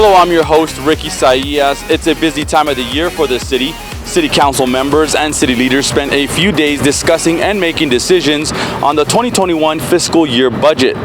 Hello, I'm your host, Ricky Saillas. It's a busy time of the year for the city. City council members and city leaders spent a few days discussing and making decisions on the 2021 fiscal year budget.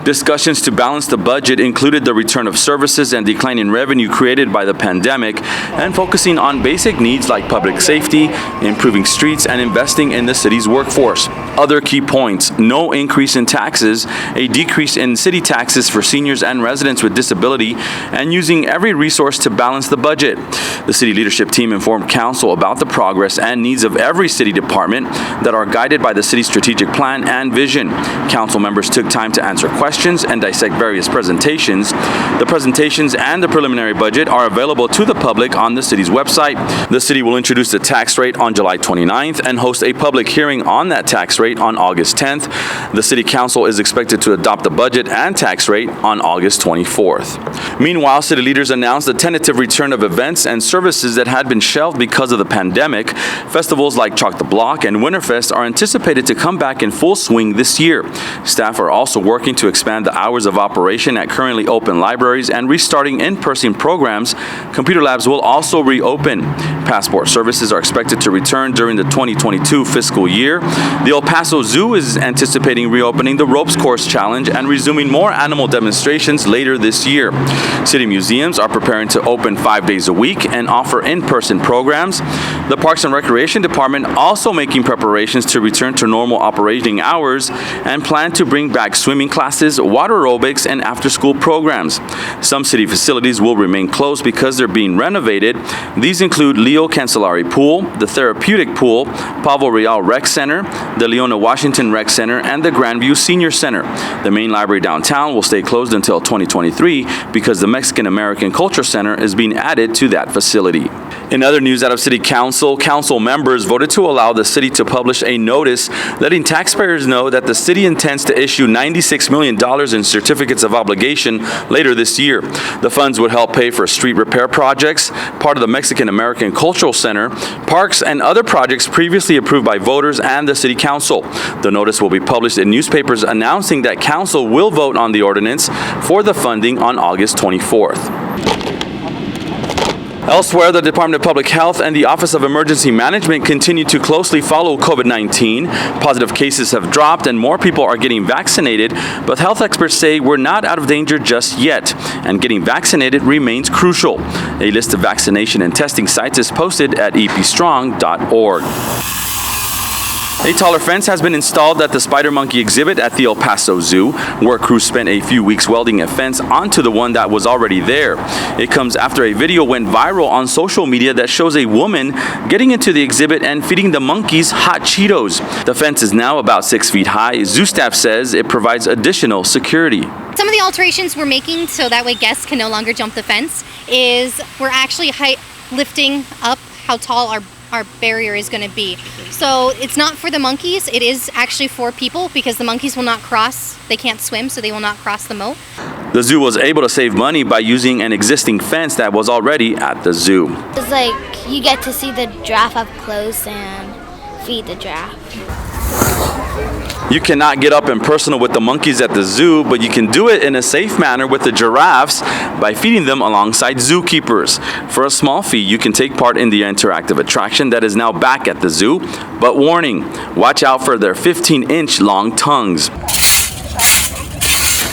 Discussions to balance the budget included the return of services and decline in revenue created by the pandemic, and focusing on basic needs like public safety, improving streets, and investing in the city's workforce. Other key points: no increase in taxes, a decrease in city taxes for seniors and residents with disability, and using every resource to balance the budget. The city leadership team informed council about the progress and needs of every city department that are guided by the city's strategic plan and vision. Council members took time to answer questions and dissect various presentations. The presentations and the preliminary budget are available to the public on the city's website. The city will introduce the tax rate on July 29th and host a public hearing on that tax rate on August 10th. The city council is expected to adopt the budget and tax rate on August 24th. Meanwhile, city leaders announced the tentative return of events and services that had been shelved because of the pandemic. Festivals like Chalk the Block and Winterfest are anticipated to come back in full swing this year. Staff are also working to expand the hours of operation at currently open libraries and restarting in-person programs. Computer labs will also reopen. Passport services are expected to return during the 2022 fiscal year. The El Paso Zoo is anticipating reopening the ropes course challenge and resuming more animal demonstrations later this year. City museums are preparing to open 5 days a week and offer in-person programs. The Parks and Recreation Department also making preparations to return to normal operating hours and plan to bring back swimming classes, water aerobics, and after-school programs. Some city facilities will remain closed because they're being renovated. These include Leo Cancelari Pool, the Therapeutic Pool, Pavo Real Rec Center, the Leona Washington Rec Center, and the Grandview Senior Center. The main library downtown will stay closed until 2023 because the Mexican American Culture Center is being added to that facility. In other news out of City Council, council members voted to allow the city to publish a notice letting taxpayers know that the city intends to issue $96 million in certificates of obligation later this year. The funds would help pay for street repair projects, part of the Mexican American Cultural Center, parks, and other projects previously approved by voters and the City Council. The notice will be published in newspapers announcing that council will vote on the ordinance for the funding on August 24th. Elsewhere, the Department of Public Health and the Office of Emergency Management continue to closely follow COVID-19. Positive cases have dropped and more people are getting vaccinated, but health experts say we're not out of danger just yet, and getting vaccinated remains crucial. A list of vaccination and testing sites is posted at epstrong.org. A taller fence has been installed at the Spider Monkey exhibit at the El Paso Zoo. Work crews spent a few weeks welding a fence onto the one that was already there. It comes after a video went viral on social media that shows a woman getting into the exhibit and feeding the monkeys hot Cheetos. The fence is now about 6 feet high. Zoo staff says it provides additional security. Some of the alterations we're making so that way guests can no longer jump the fence is we're actually lifting up how tall our barrier is going to be. So it's not for the monkeys, it is actually for people because the monkeys will not cross, they can't swim, so they will not cross the moat. The zoo was able to save money by using an existing fence that was already at the zoo. It's like you get to see the giraffe up close and feed the giraffe. You cannot get up and personal with the monkeys at the zoo, but you can do it in a safe manner with the giraffes by feeding them alongside zookeepers. For a small fee, you can take part in the interactive attraction that is now back at the zoo. But warning, watch out for their 15-inch long tongues.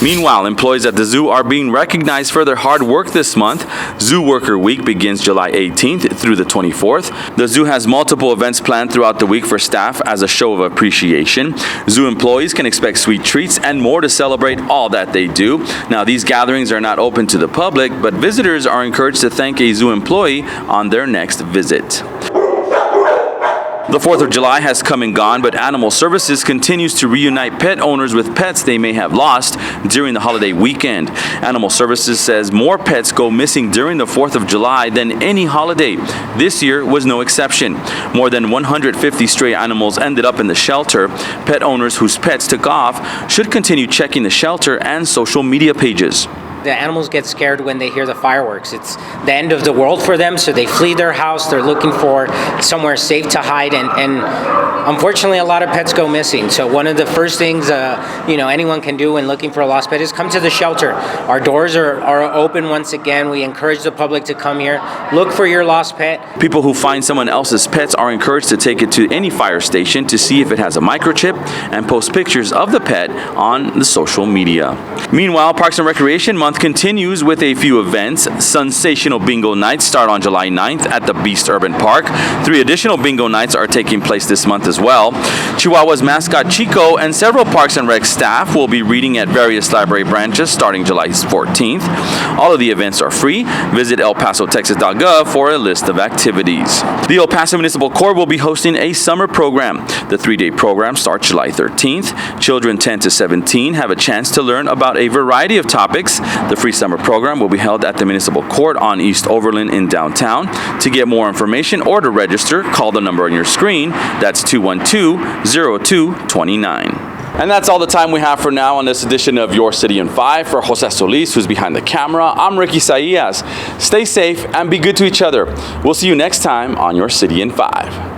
Meanwhile, employees at the zoo are being recognized for their hard work this month. Zoo Worker Week begins July 18th through the 24th. The zoo has multiple events planned throughout the week for staff as a show of appreciation. Zoo employees can expect sweet treats and more to celebrate all that they do. Now, these gatherings are not open to the public, but visitors are encouraged to thank a zoo employee on their next visit. The 4th of July has come and gone, but Animal Services continues to reunite pet owners with pets they may have lost during the holiday weekend. Animal Services says more pets go missing during the 4th of July than any holiday. This year was no exception. More than 150 stray animals ended up in the shelter. Pet owners whose pets took off should continue checking the shelter and social media pages. The animals get scared when they hear the fireworks. It's the end of the world for them, so they flee their house. They're looking for somewhere safe to hide, and unfortunately, a lot of pets go missing. So one of the first things anyone can do when looking for a lost pet is come to the shelter. Our doors are open once again. We encourage the public to come here, look for your lost pet. People who find someone else's pets are encouraged to take it to any fire station to see if it has a microchip and post pictures of the pet on the social media. Meanwhile, Parks and Recreation Month continues with a few events. Sunsational Bingo Nights start on July 9th at the Beast Urban Park. 3 additional bingo nights are taking place this month as well. Chihuahua's mascot Chico and several Parks and Rec staff will be reading at various library branches starting July 14th. All of the events are free. Visit elpasotexas.gov for a list of activities. The El Paso Municipal Court will be hosting a summer program. The 3-day program starts July 13th. Children 10 to 17 have a chance to learn about a variety of topics. The free summer program will be held at the Municipal Court on East Overland in downtown. To get more information or to register, call the number on your screen. That's 212-0229. And that's all the time we have for now on this edition of Your City in 5. For Jose Solis, who's behind the camera, I'm Ricky Saillas. Stay safe and be good to each other. We'll see you next time on Your City in 5.